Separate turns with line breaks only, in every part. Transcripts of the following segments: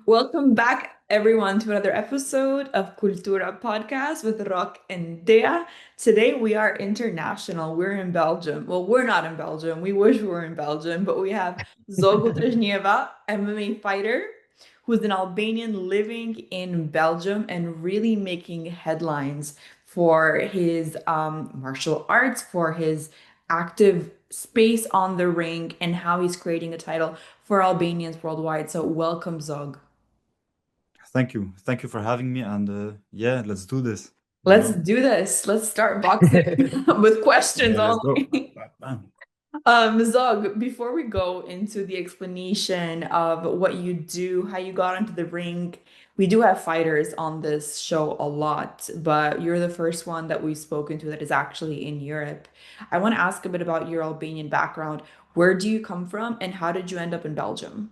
Welcome back, everyone, to another episode of Kultura podcast with Rock and Dea. Today we are international. We're in Belgium. Well, we're not in Belgium. We wish we were in Belgium, but we have Zogu Trezhnjeva, MMA fighter, who's an Albanian living in Belgium and really making headlines for his martial arts, for his active space on the ring, and how he's creating a title for Albanians worldwide. So welcome, Zog.
Thank you. Thank you for having me. And yeah, let's do this. You
Let's
know,
do this. Let's start boxing with questions
yeah, let's go. Bam,
only.
bam, bam.
Zog, before we go into the explanation of what you do, how you got into the ring, we do have fighters on this show a lot, but you're the first one that we've spoken to that is actually in Europe. I want to ask a bit about your Albanian background. Where do you come from, and how did you end up in Belgium?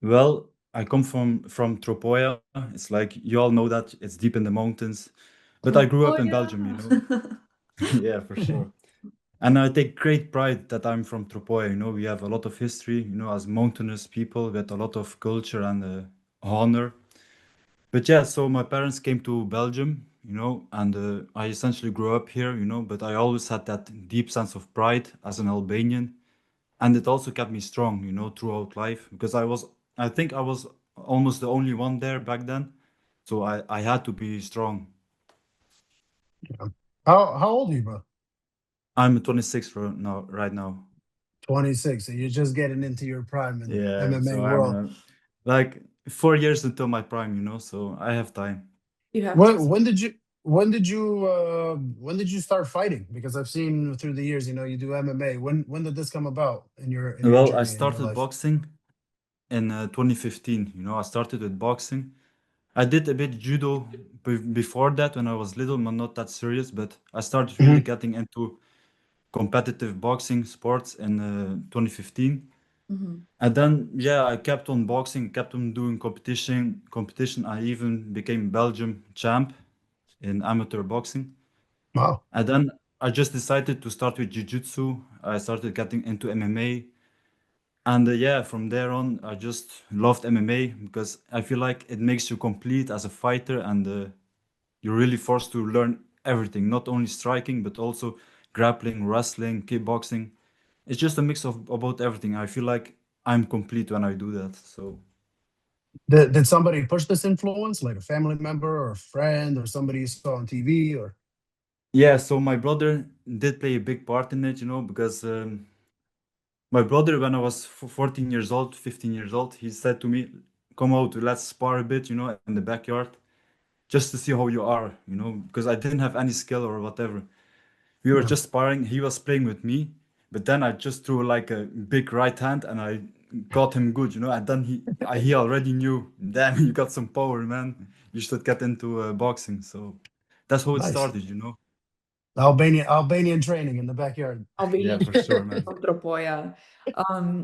Well, I come from Tropoja. It's like you all know that it's deep in the mountains, but I grew up in
Tropoja.
Belgium. Yeah, for sure. And I take great pride that I'm from Tropoja. We have a lot of history, as mountainous people with a lot of culture and honor. But yeah, so my parents came to Belgium, and I essentially grew up here, but I always had that deep sense of pride as an Albanian. And it also kept me strong, throughout life because I think I was almost the only one there back then. So I had to be strong.
Yeah. How old are you, bro?
I'm 26 right now.
26. So you're just getting into your prime in
Yeah,
MMA
so I'm
world.
like 4 years until my prime, so I have time.
You have to.
When did you start fighting? Because I've seen through the years, you do MMA. When did this come about in your
Well, I
journey in your
started
life?
boxing in 2015. I started with boxing. I did a bit judo before that when I was little, but not that serious. But I started really
Mhm.
getting into competitive boxing sports in 2015.
Mhm.
And then, yeah, I kept on boxing, kept on doing competition. I even became Belgium champ in amateur boxing.
Wow.
And then I just decided to start with jiu-jitsu. I started getting into MMA. And yeah, from there on, I just loved MMA because I feel like it makes you complete as a fighter and you're really forced to learn everything, not only striking, but also grappling, wrestling, kickboxing. It's just a mix of about everything. I feel like I'm complete when I do that. So
Did somebody push this influence, like a family member or a friend or somebody you saw on TV or?
yeah, so my brother did play a big part in it, because my brother, when I was 14 years old, 15 years old, he said to me, "Come out, let's spar a bit, in the backyard, just to see how you are, because I didn't have any skill or whatever. We were
Yeah.
just sparring. He was playing with me, but then I just threw like a big right hand and I got him good, and then he already knew, damn, you got some power, man. You should get into boxing. So that's how it
Nice.
started.
Albanian training in the backyard.
Yeah,
Albanian
for sure, man.
from Tropoja.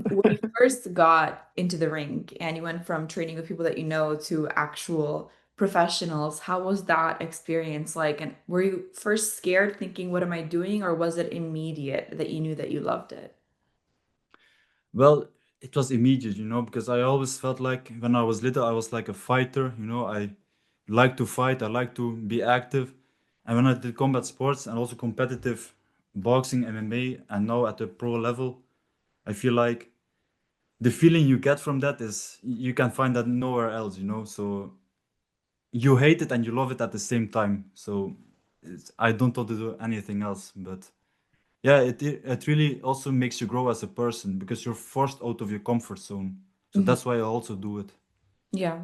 When you first got into the ring and you went from training with people that you know to actual professionals, how was that experience like? And were you first scared, thinking, "What am I doing?" Or was it immediate that you knew that you loved it?
Well, it was immediate, because I always felt like when I was little, I was like a fighter, I like to fight, I like to be active. And when I did combat sports and also competitive boxing, MMA, and now at the pro level, I feel like the feeling you get from that is you can find that nowhere else. So you hate it and you love it at the same time. So I don't want to do anything else. But yeah, it really also makes you grow as a person because you're forced out of your comfort zone. So
Mhm.
that's why I also do it.
Yeah.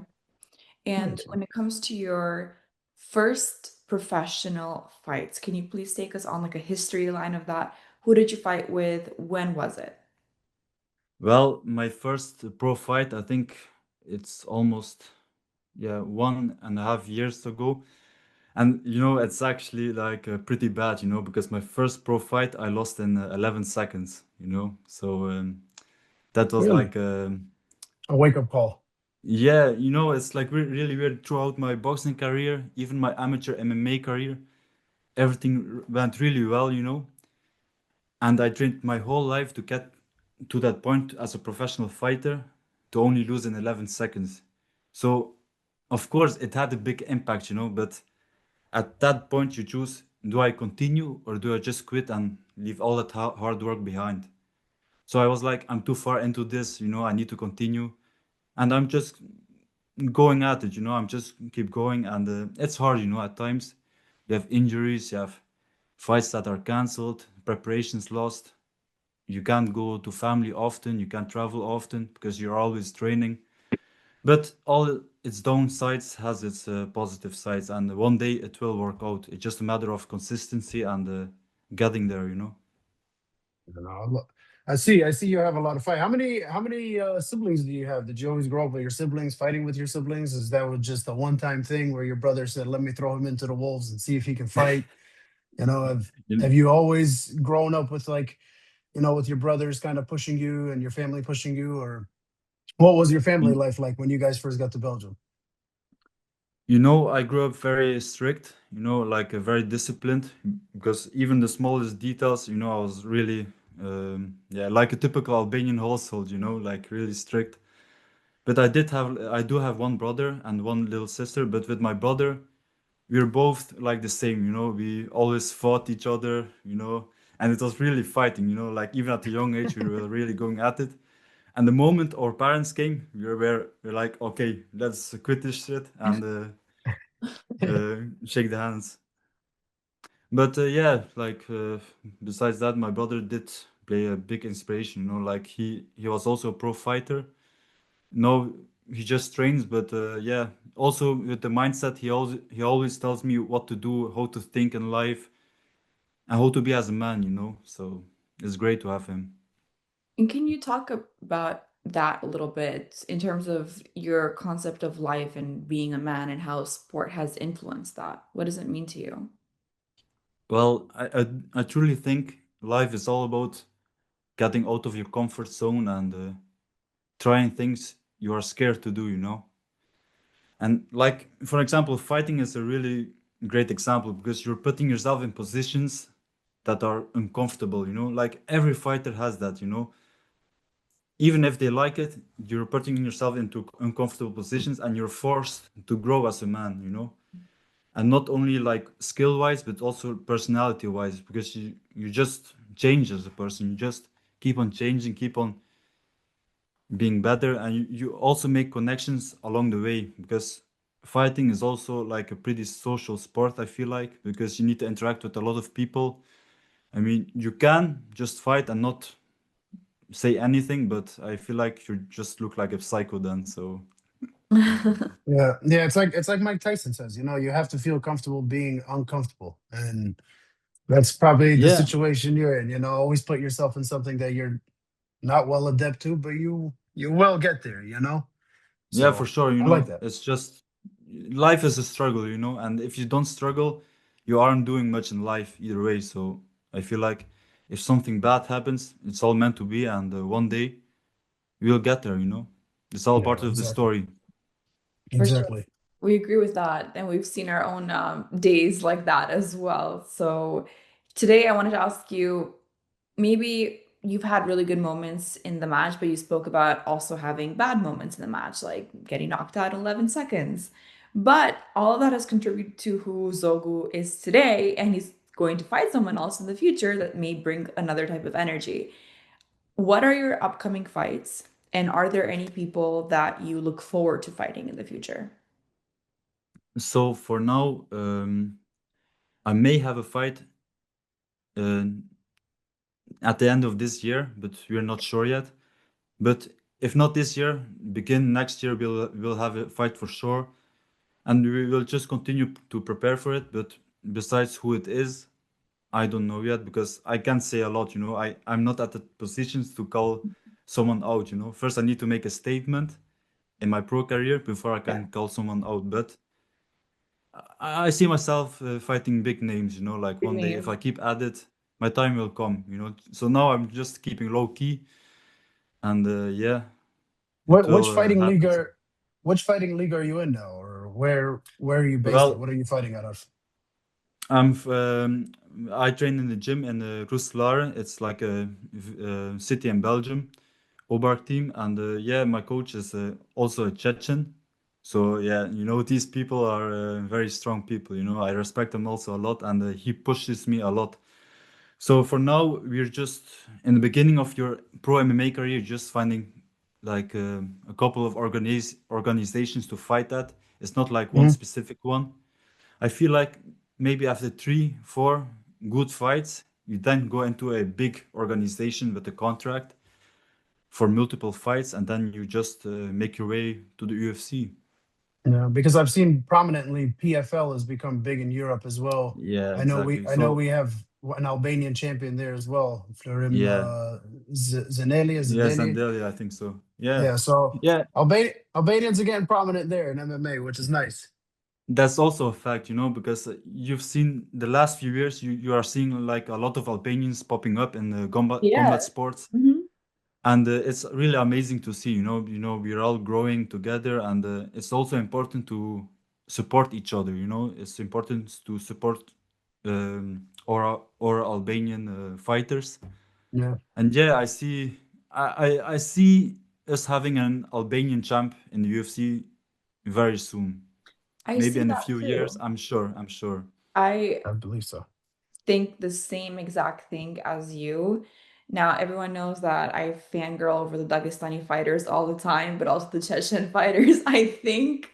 And
Makes
when
sense.
it comes to your first professional fights, can you please take us on like a history line of that? Who did you fight with? When was it?
Well, my first pro fight, I think it's almost, yeah, 1.5 years ago. And it's actually like pretty bad, because my first pro fight I lost in 11 seconds. So that was
Really?
like,
A wake-up call.
yeah, it's like really weird throughout my boxing career, even my amateur MMA career. Everything went really well. And I trained my whole life to get to that point as a professional fighter, to only lose in 11 seconds. So, of course, it had a big impact, but at that point, you choose, do I continue or do I just quit and leave all that hard work behind? So I was like, I'm too far into this, I need to continue. And I'm just going at it, I'm just keep going. And it's hard, at times. You have injuries, you have fights that are cancelled, preparations lost. You can't go to family often, you can't travel often because you're always training. But all its downsides has its positive sides, and one day it will work out. It's just a matter of consistency and getting there.
You know, look, I see you have a lot of fight. How many siblings do you have? Did you always grow up with your siblings, fighting with your siblings? Is that was just a one-time thing where your brother said, "Let me throw him into the wolves and see if he can fight"? You know, have
You,
you always grown up with like, with your brothers kind of pushing you and your family pushing you, or what was your family
you,
life like when you guys first got to Belgium?
I grew up very strict, like very disciplined, because even the smallest details, I was really, yeah, like a typical Albanian household, like really strict. But I do have one brother and one little sister. But with my brother, we're both like the same. We always fought each other. And it was really fighting. Like even at a young age, we were really going at it. And the moment our parents came, we're like, okay, let's quit this shit and shake the hands. But yeah, like besides that, my brother did play a big inspiration. Like he was also a pro fighter. No, he just trains, but yeah, also with the mindset, he always tells me what to do, how to think in life, and how to be as a man. So it's great to have him.
And can you talk about that a little bit in terms of your concept of life and being a man and how sport has influenced that? What does it mean to you?
Well, I truly think life is all about getting out of your comfort zone and trying things you are scared to do. And like, for example, fighting is a really great example because you're putting yourself in positions that are uncomfortable. Like every fighter has that. Even if they like it, you're putting yourself into uncomfortable positions and you're forced to grow as a man. And not only like skill wise, but also personality wise, because you just change as a person. You just keep on changing, keep on being better, and you also make connections along the way because fighting is also like a pretty social sport, I feel like, because you need to interact with a lot of people. I mean, you can just fight and not say anything, but I feel like you just look like a psycho then. So
Yeah, yeah, it's like Mike Tyson says, you have to feel comfortable being uncomfortable, and that's probably the
yeah,
situation you're in. Always put yourself in something that you're not well adept to, but you will get there.
yeah, for
So
sure.
I like that.
It's just life is a struggle, and if you don't struggle, you aren't doing much in life either way. So I feel like if something bad happens, it's all meant to be, and one day we'll get there. It's all part
Yeah,
of the
exactly,
story.
For sure.
exactly.
We agree with that. And we've seen our own days like that as well. So today I wanted to ask you, maybe you've had really good moments in the match, but you spoke about also having bad moments in the match, like getting knocked out in 11 seconds. But all of that has contributed to who Zogu is today, and he's going to fight someone else in the future that may bring another type of energy. What are your upcoming fights, and are there any people that you look forward to fighting in the future?
So for now, I may have a fight uh, at the end of this year, but we're not sure yet. But if not this year, begin next year, we'll have a fight for sure, and we will just continue to prepare for it. But besides who it is, I don't know yet because I can't say a lot. I'm not at the positions to call someone out. First I need to make a statement in my pro career before I
Yeah.
can call someone out. But I see myself fighting big names. Like
Big
one day if
name.
I keep at it, my time will come. So now I'm just keeping low key, and yeah, it
What
will happen.
which fighting league are you in now, or where are you based at?
Well,
What are you fighting out of?
I train in the gym in Roeselare. It's like a city in Belgium. Obark team, and yeah, my coach is also a Chechen. So yeah, these people are very strong people. I respect them also a lot, and he pushes me a lot. So for now, we're just in the beginning of your pro MMA career, just finding like a couple of organizations to fight at. It's not like one
Mhm.
specific one. I feel like maybe after 3, 4 good fights, you then go into a big organization with a contract for multiple fights, and then you just make your way to the UFC.
Yeah, because I've seen prominently PFL has become big in Europe as well.
Yeah, exactly.
I know
So
we have an Albanian champion there as well, Florim
yeah,
Zanelia
yeah,
Zadeli.
Zandalia, I think so. Yeah,
Yeah, so
yeah,
Albanians are getting prominent there in MMA, which is nice.
that's also a fact, because you've seen the last few years, you are seeing like a lot of Albanians popping up in the combat
Yeah.
sports,
Hmm.
and it's really amazing to see. We're all growing together, and it's also important to support each other. It's important to support our Albanian fighters.
Yeah.
And yeah, I see us having an Albanian champ in the UFC very soon.
I
Maybe
see
in a
that
few years.
too.
I'm sure. I'm sure.
I
I believe so.
think the same exact thing as you. Now, everyone knows that I fangirl over the Dagestani fighters all the time, but also the Chechen fighters. I think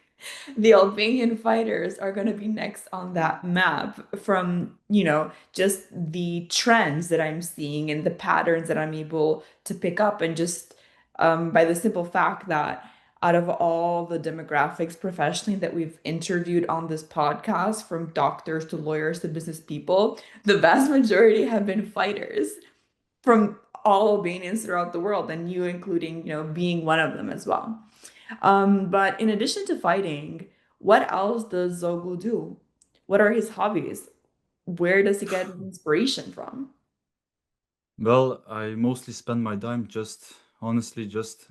the Albanian fighters are going to be next on that map from, just the trends that I'm seeing and the patterns that I'm able to pick up, and just by the simple fact that out of all the demographics professionally that we've interviewed on this podcast, from doctors to lawyers to business people, the vast majority have been fighters from all Albanians throughout the world, and you including, being one of them as well. But in addition to fighting, what else does Zogu do? What are his hobbies? Where does he get his inspiration from?
Well, I mostly spend my time just honestly just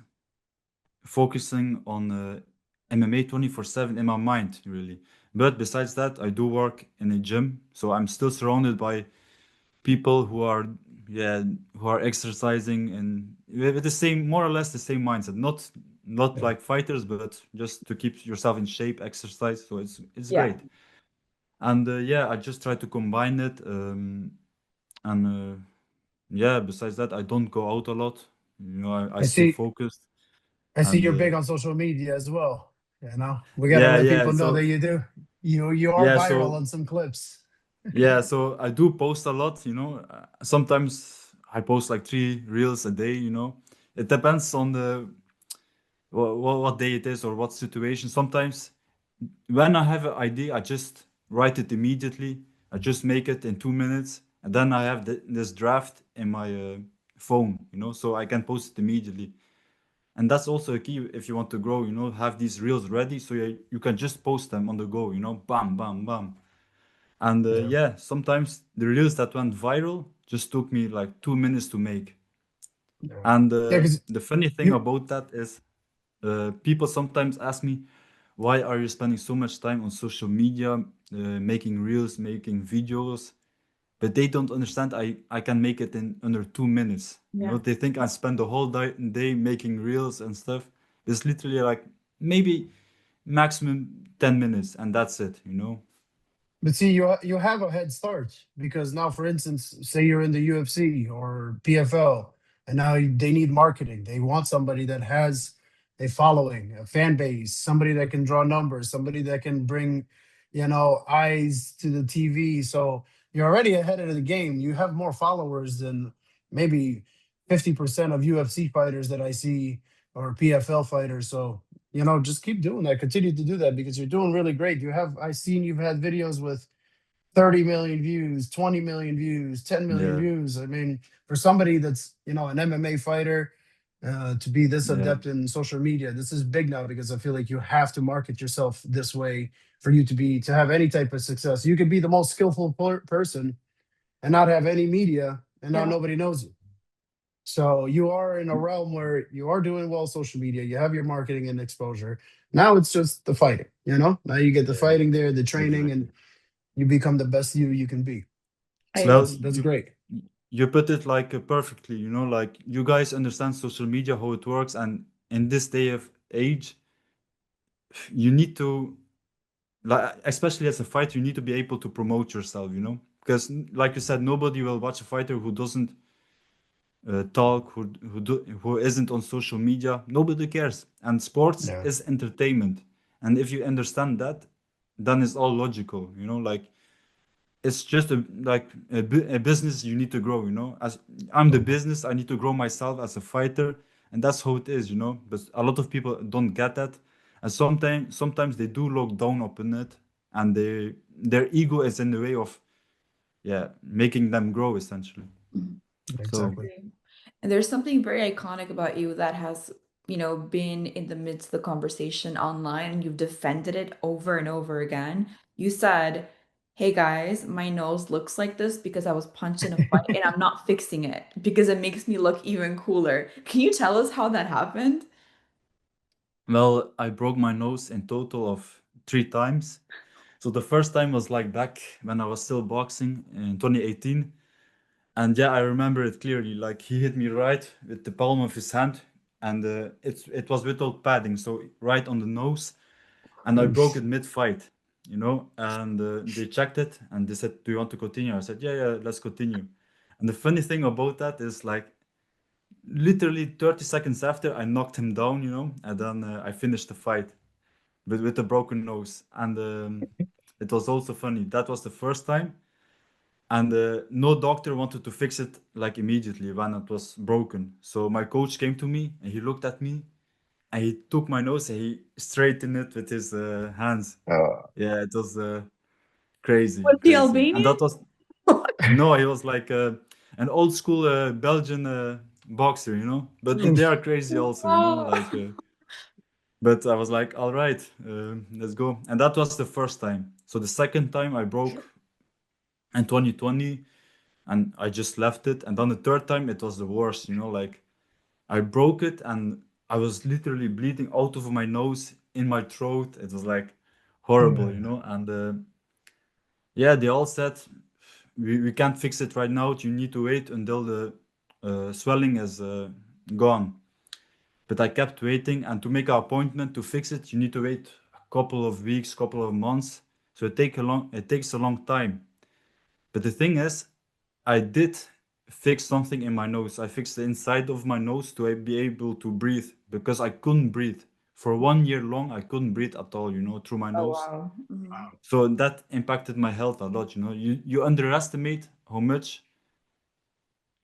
focusing on MMA 24/7 in my mind, really. But besides that, I do work in a gym, so I'm still surrounded by people yeah, who are exercising and with the same, more or less the same mindset. Not
Yeah.
like fighters, but just to keep yourself in shape, exercise. So it's
Yeah,
great. And yeah, I just try to combine it. And yeah, besides that, I don't go out a lot. I
I
stay
see
focused.
I see
And
you're big on social media as well. We got to
yeah,
let
yeah.
people know that
So
you do. You are
yeah,
viral
so
on some clips.
yeah, so I do post a lot. Sometimes I post like 3 reels a day. It depends on the what day it is or what situation. Sometimes when I have an idea, I just write it immediately. I just make it in 2 minutes, and then I have this draft in my phone. So I can post it immediately. And that's also a key if you want to grow. Have these reels ready so you can just post them on the go. Bam, bam, bam. And
Yeah.
yeah, sometimes the reels that went viral just took me like 2 minutes to make.
Yeah.
And
Yeah, because
the funny thing
you
about that is people sometimes ask me, why are you spending so much time on social media, making reels, making videos? But they don't understand I can make it in under 2 minutes.
yeah.
They think I spend the whole day making reels and stuff. It's literally like maybe maximum 10 minutes and that's it.
But see, you have a head start because now, for instance, say you're in the UFC or PFL, and now they need marketing. They want somebody that has a following, a fan base, somebody that can draw numbers, somebody that can bring, eyes to the TV. So you're already ahead of the game. You have more followers than maybe 50% of UFC fighters that I see or PFL fighters. So just keep doing that. Continue to do that because you're doing really great. I've seen you've had videos with 30 million views, 20 million views, 10 million
Yeah,
views. I mean, for somebody that's, an MMA fighter, to be this
yeah,
adept in social media, this is big now because I feel like you have to market yourself this way for you to have any type of success. You could be the most skillful person and not have any media, and now
Yeah.
nobody knows you. So you are in a realm where you are doing well social media, you have your marketing and exposure. Now it's just the fighting, Now you get the
yeah,
fighting there, the training, and
exactly.
you become the best you can be. So
I
Well,
that's great.
you put it like perfectly, you know, like you guys understand social media, how it works, and in this day of age, you need to, like, especially as a fighter, you need to be able to promote yourself, you know, because like you said, nobody will watch a fighter who doesn't talk, who isn't on social media. Nobody cares, and sports
Yeah.
is entertainment, and if you understand that, then it's all logical, you know, like it's just a business you need to grow, you know, as I'm the
Mhm.
business, I need to grow myself as a fighter, and that's how it is, you know, but a lot of people don't get that, and sometimes they do look down upon it, and their ego is in the way of, yeah, making them grow essentially.
Mhm.
So
Exactly.
Agree. And there's something very iconic about you that has, been in the midst of the conversation online, and you've defended it over and over again. You said, "Hey guys, my nose looks like this because I was punched in a fight, and I'm not fixing it because it makes me look even cooler." Can you tell us how that happened?
well, I broke my nose in total of 3 times. So the first time was like back when I was still boxing in 2018. And yeah, I remember it clearly. Like he hit me right with the palm of his hand, and it was without padding, so right on the nose, and I broke it mid-fight, you know. And they checked it, and they said, "Do you want to continue?" I said, "Yeah, yeah, let's continue." And the funny thing about that is, like, literally 30 seconds after, I knocked him down, you know, and then I finished the fight with a broken nose. And it was also funny. That was the first time, and no doctor wanted to fix it like immediately when it was broken. So my coach came to me and he looked at me and he took my nose and he straightened it with his hands.
Uh,
Yeah, it was crazy,
Was he
crazy. And
Albanian?
that was, no, he was like an old school Belgian boxer, you know. But they are crazy also, you know.
Wow.
Like, but I was like, all right, let's go. And that was the first time. So the second time I broke in 2020, and I just left it. And then the third time, it was the worst, you know, like I broke it and I was literally bleeding out of my nose, in my throat. It was like horrible, you
yeah.
know. And yeah, they all said, we can't fix it right now. You need to wait until the swelling is gone. But I kept waiting, and to make an appointment to fix it, you need to wait a couple of weeks, couple of months. So it takes a long time. But the thing is, I did fix something in my nose. I fixed the inside of my nose to be able to breathe, because I couldn't breathe. For 1 year long, I couldn't breathe at all, you know, through my
Oh,
nose.
wow. Mhm.
Wow.
So that impacted my health a lot, you know. You underestimate how much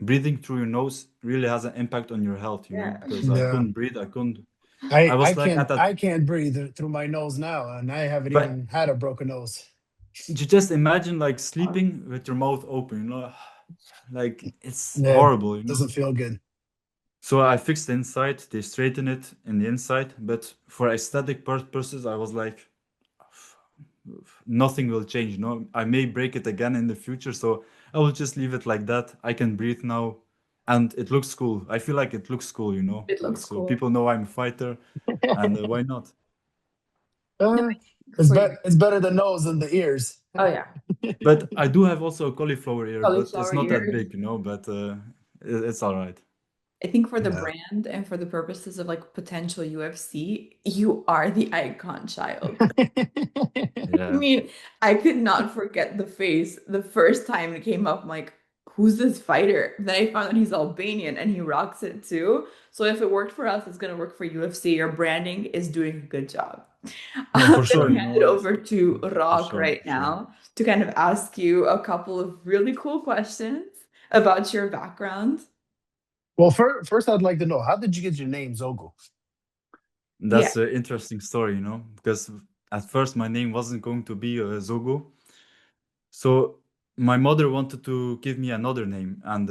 breathing through your nose really has an impact on your health, you know,
Yeah.
because I
Yeah.
couldn't breathe. I couldn't. I
I
was like at
can't
that,
I can't breathe through my nose now, and I haven't
but
even had a broken nose.
you just imagine like sleeping with your mouth open, you know, like it's
Yeah, it
horrible, you know.
doesn't feel good.
So I fixed the inside, they straightened it in the inside, but for aesthetic purposes, I was like, nothing will change, you know. I may break it again in the future, so I will just leave it like that. I can breathe now, and it looks cool. I feel like it looks cool, you know.
It looks
So
cool.
people know I'm a fighter, and why not?
No,
Uh,
I think for you.
it's better the nose than the ears.
Oh, yeah.
But I do have also a cauliflower ear, but it's
Cauliflower
not that
ears.
big, you know. But it's all right.
I think for the
Yeah.
brand and for the purposes of like potential UFC, you are the icon child. I
Yeah.
mean, I could not forget the face the first time it came up. I'm like, who's this fighter? Then I found out he's Albanian and he rocks it too. So if it worked for us, it's gonna work for UFC. Your branding is doing a good job.
No,
I'm
for sure,
gonna
you
hand
know.
it over to
For
Rock
sure,
right
for sure.
now to kind of ask you a couple of really cool questions about your background.
Well, first, I'd like to know, how did you get your name, Zogu?
Yeah.
That's an interesting story, you know, because at first my name wasn't going to be Zogo. So my mother wanted to give me another name, and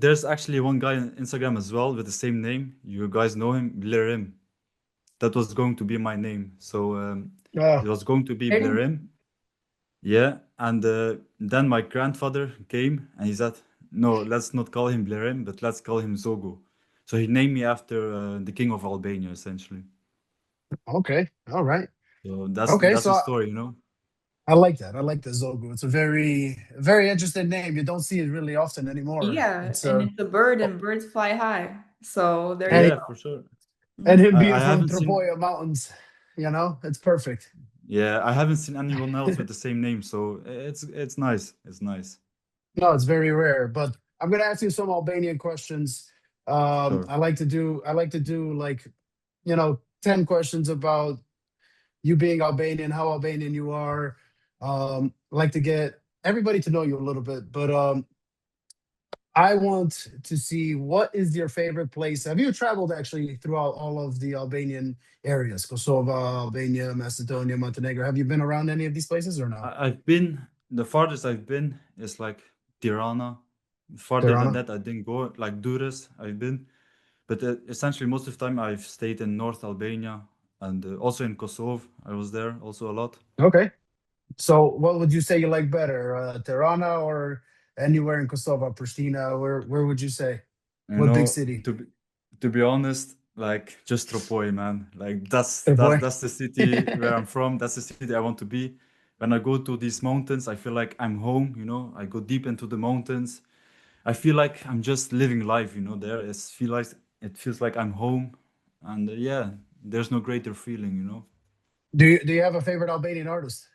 there's actually one guy on Instagram as well with the same name. You guys know him, Blerim. That was going to be my name. So it
Oh,
was going to be
Very
Blerim. Yeah, and then my grandfather came and he said, "No, let's not call him Blerim, but let's call him Zogo." So he named me after the king of Albania, essentially.
okay. All right.
So
Okay,
that's the
so
story, you know.
I like that. I like the Zogu. It's a very interesting name. You don't see it really often anymore.
Yeah,
It's
and it's a bird
oh,
and birds fly high. So there you
and
Yeah,
go.
for sure.
and
Mhm.
him being
I
from
haven't seen.
Tropoja Mountains, it's perfect.
Yeah, I haven't seen anyone else with the same name, so it's nice. It's nice.
No, it's very rare. But I'm gonna ask you some Albanian questions.
Sure.
I like to do like 10 questions about you being Albanian, how Albanian you are. I like to get everybody to know you a little bit, but I want to see what is your favorite place. Have you traveled actually throughout all of the Albanian areas? Kosovo, Albania, Macedonia, Montenegro. Have you been around any of these places or no?
I've been the farthest I've been is like Tirana. Farther than
Tirana?
that, I didn't go. Like Durrës, I've been, but essentially most of the time I've stayed in North Albania and also in Kosovo. I was there also a lot.
Okay. So what would you say you like better, Tirana or anywhere in Kosovo, Pristina? Where would you say?
You
What big
know,
city?
to be honest, like just Tropoja, man. Like that's
Hey
that's
boy.
that's the city where I'm from. That's the city I want to be. When I go to these mountains, I feel like I'm home. I go deep into the mountains. I feel like I'm just living life. There it feels like I'm home, and yeah, there's no greater feeling.
Do you have a favorite Albanian artist?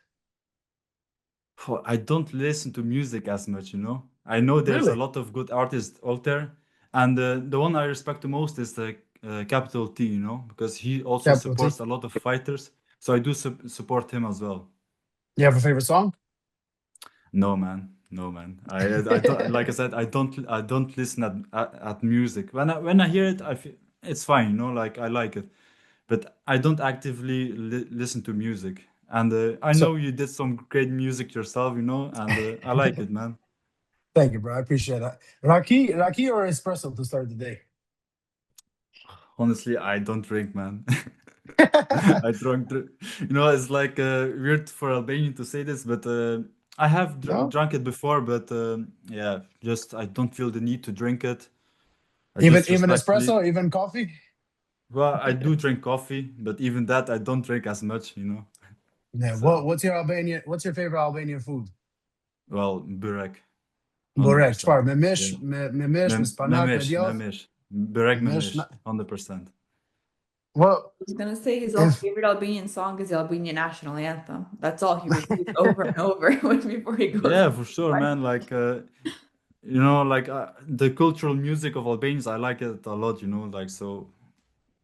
I don't listen to music as much. I know there's a
Really?
lot of good artists out there, and the one I respect the most is the Capital T, because he also
Capital T.
supports a lot of fighters. So I do support him as well.
You have a favorite song?
No, man. No, man. I don't, like I said, I don't listen at music. When I hear it, I feel it's fine. Like I like it, but I don't actively listen to music. And I
So
know you did some great music yourself, and I like it, man.
thank you, bro. I appreciate that. Raki or espresso to start the day?
Honestly, I don't drink, man. I it's like weird for Albanian to say this, but I have
No?
drunk it before, but yeah, just I don't feel the need to drink it. I
Even
just
even
respectfully,
espresso, even coffee?
well, I do drink coffee, but even that I don't drink as much.
Yeah.
So,
What's your favorite Albanian food?
well, burek,
Burek,
100%.
çfarë? Me mish,
Yeah,
me spanak, me djath,
memesh, burek
me mish.
memesh, 100%.
Well,
I was gonna say his
if
favorite Albanian song is the Albanian national anthem. That's all he repeats over and over before he goes
Yeah,
to
for sure,
fight.
man. Like, like the cultural music of Albanians, I like it a lot. Like, so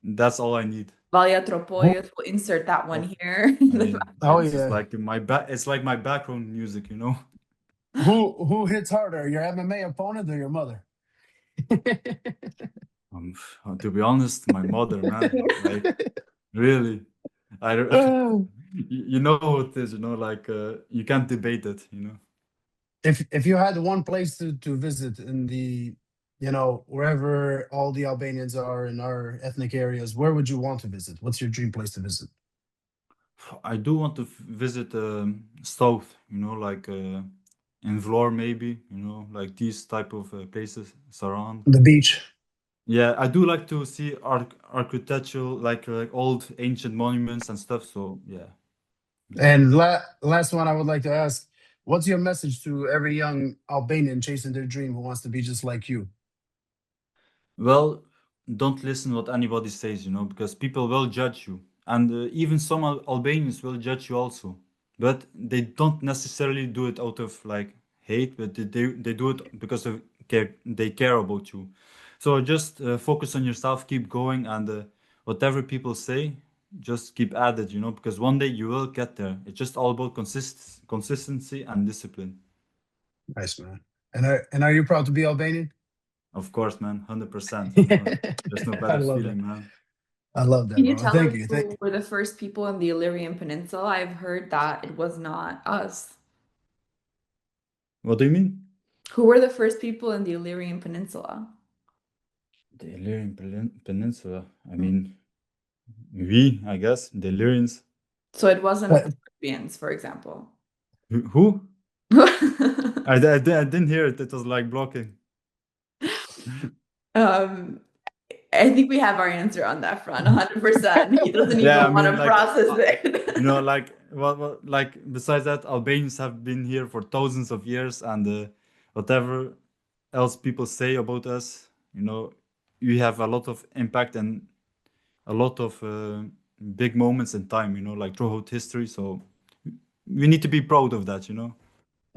that's all I need.
Valia
who
Tropojas, we'll insert that one
Oh,
here.
I mean,
oh
it's just
yeah.
like it's like my background music.
Who hits harder, your MMA opponent or your mother?
Um, to be honest, my mother, man, like really, I don't-
Oh.
you know how it is. Like you can't debate it.
If you had one place to visit in the wherever all the Albanians are in our ethnic areas, where would you want to visit? What's your dream place to visit?
I do want to visit South, like in Vlor maybe, like these type of places surround.
The beach.
Yeah, I do like to see architectural, like old ancient monuments and stuff. So yeah, just
And last one I would like to ask, what's your message to every young Albanian chasing their dream who wants to be just like you?
well, don't listen what anybody says, because people will judge you, and even some Albanians will judge you also. But they don't necessarily do it out of like hate, but they do it because they care about you. So just focus on yourself, keep going, and whatever people say, just keep at it, because one day you will get there. It's just all about consistency and discipline.
Nice, man. And are you proud to be Albanian?
Of course, man, 100%. There's no
I
better
love that.
feeling, man.
I love
Can
that,
you
bro.
tell
Thank
us
you.
who were the first people in the Illyrian Peninsula? I've heard that it was not us.
What do you mean?
Who were the first people in the Illyrian Peninsula?
The Illyrian Peninsula. I mean, we, I guess, the Illyrians.
So it wasn't
Uh,
the Serbians, for example.
Who? I didn't hear it. It was like blocking.
Um, I think we have our answer on that front, 100%. He doesn't even
Yeah, I
want
mean,
to
like,
process it.
like like besides that, Albanians have been here for thousands of years, and whatever else people say about us, we have a lot of impact and a lot of big moments in time, like throughout history. So we need to be proud of that.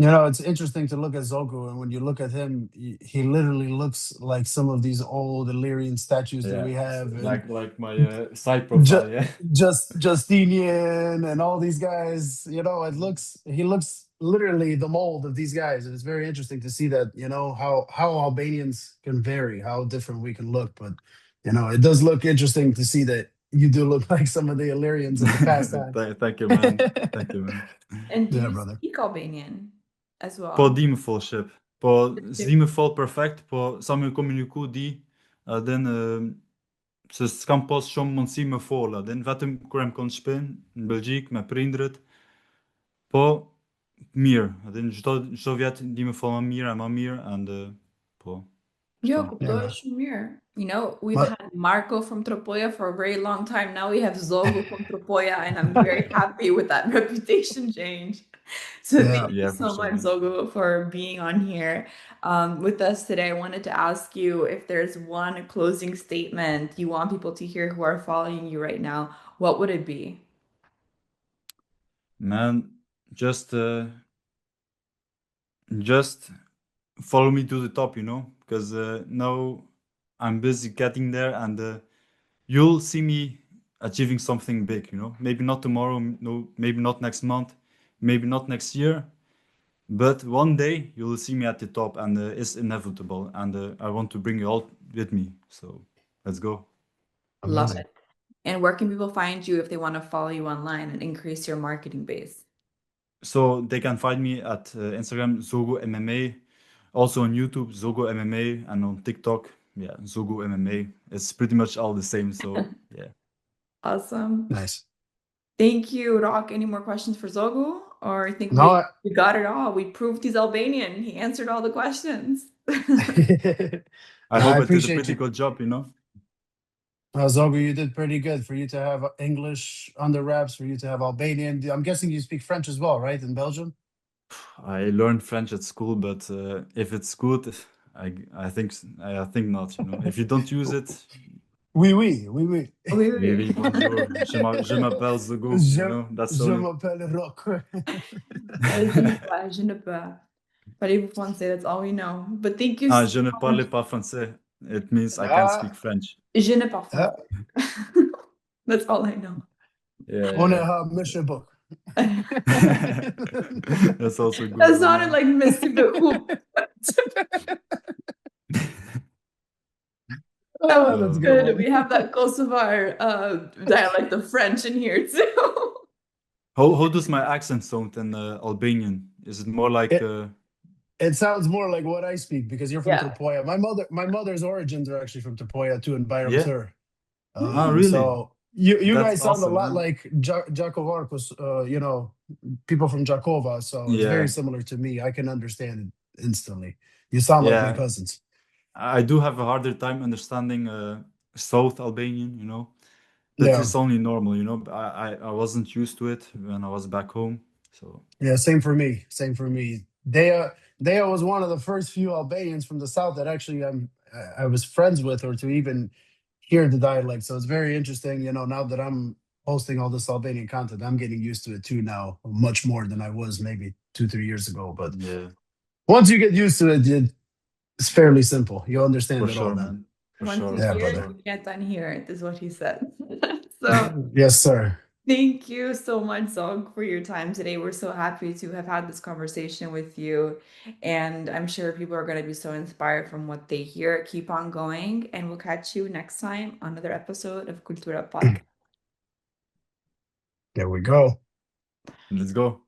It's interesting to look at Zogu, and when you look at him, he literally looks like some of these old Illyrian statues that
Yeah,
we have, and
like my side
Ju-
profile. Yeah.
Justinian and all these guys. He looks literally the mold of these guys, and it's very interesting to see that. How Albanians can vary, how different we can look, but it does look interesting to see that you do look like some of the Illyrians of the past time.
Thank you, man. Thank you, man.
And do
Yeah,
you
brother.
speak Albanian as
Po
well?
di më fol shqip. Po s'di më fol perfekt, po sa më komuniku di, den se s'kam pas shumë mundësi me fola, den vetëm kur jam kon shpinë në Belgjik me prindrit, po mirë, den çdo vjet di më fol më mirë, and po
Jo,
kështu.
Yeah,
kuptoj
man.
shumë mirë. We've
But
had Marco from Tropoja for a very long time. Now we have Zogu from Tropoja, and I'm very happy with that reputation change. So
yeah.
thank you
Yeah, for
so
sure,
much,
man.
Zogu, for being on here with us today. I wanted to ask you if there's one closing statement you want people to hear who are following you right now, what would it be?
Man, just just follow me to the top, because now I'm busy getting there, and you'll see me achieving something big, maybe not tomorrow, no, maybe not next month, maybe not next year, but one day you'll see me at the top, and it's inevitable, and I want to bring you all with me, so let's go.
Love
Amazing.
it. And where can people find you if they want to follow you online and increase your marketing base?
So they can find me at Instagram, Zogu MMA, also on YouTube, Zogu MMA, and on TikTok, yeah, Zogu MMA. It's pretty much all the same, so yeah.
Awesome.
Nice.
Thank you, Rock. Any more questions for Zogu? Or I think
No,
we got it all. We proved he's Albanian. He answered all the questions.
I
I
hope I did a
appreciate
pretty
you.
good job,
Zogu, you did pretty good for you to have English under wraps, for you to have Albanian. I'm guessing you speak French as well, right? In Belgium?
I learned French at school, but if it's good, I think not, If you don't use it,
Oui, oui, oui, oui.
Oui,
oui,
oui.
oui, bonjour, je m'appelle Zogu,
Je,
that's
je
only.
m'appelle Rock.
Je ne peux, je ne peux. Parlez-vous français, that's all we know. But thank you
Ah,
so
je ne
much.
parle pas français. It means I can't
Ah,
speak French.
Je ne parle
ah,
français. That's all I know.
Yeah,
on
yeah.
a mission book.
That's also good
That
one,
sounded
man.
like Mr. Behoop. That was
Oh, that's a good
good.
one.
We have that Kosovar dialect of French in here too.
How does my accent sound in Albanian? Is it more like
It, it sounds more like what I speak because you're from
Yeah.
Tropoja. My mother's origins are actually from Tropoja too, in Bayram
yeah?
Tur.
Ah,
Hmm.
really?
So you
That's
guys sound a
awesome,
lot
man.
like Jakovarkos, people from Jakova. So it's very
Yeah,
similar to me. I can understand it instantly. You sound like my
yeah.
cousins.
I do have a harder time understanding South Albanian, but
Yeah.
it's only normal, I wasn't used to it when I was back home, so
Yeah, same for me. Same for me. Dea was one of the first few Albanians from the south that actually I was friends with, or to even hear the dialect. So it's very interesting. Now that I'm posting all this Albanian content, I'm getting used to it too now, much more than I was maybe 2, 3 years ago. But
yeah,
once you get used to it, it's fairly simple. You'll
for
understand it all
sure,
then.
man. For
Once
sure,
you
Yeah,
for
hear it,
brother.
sure.
you can't unhear it, is what he said. So
Yes, sir.
thank you so much, Zog, for your time today. We're so happy to have had this conversation with you. And I'm sure people are going to be so inspired from what they hear. Keep on going, and we'll catch you next time on another episode of Kultura Podcast.
There we go.
Let's go.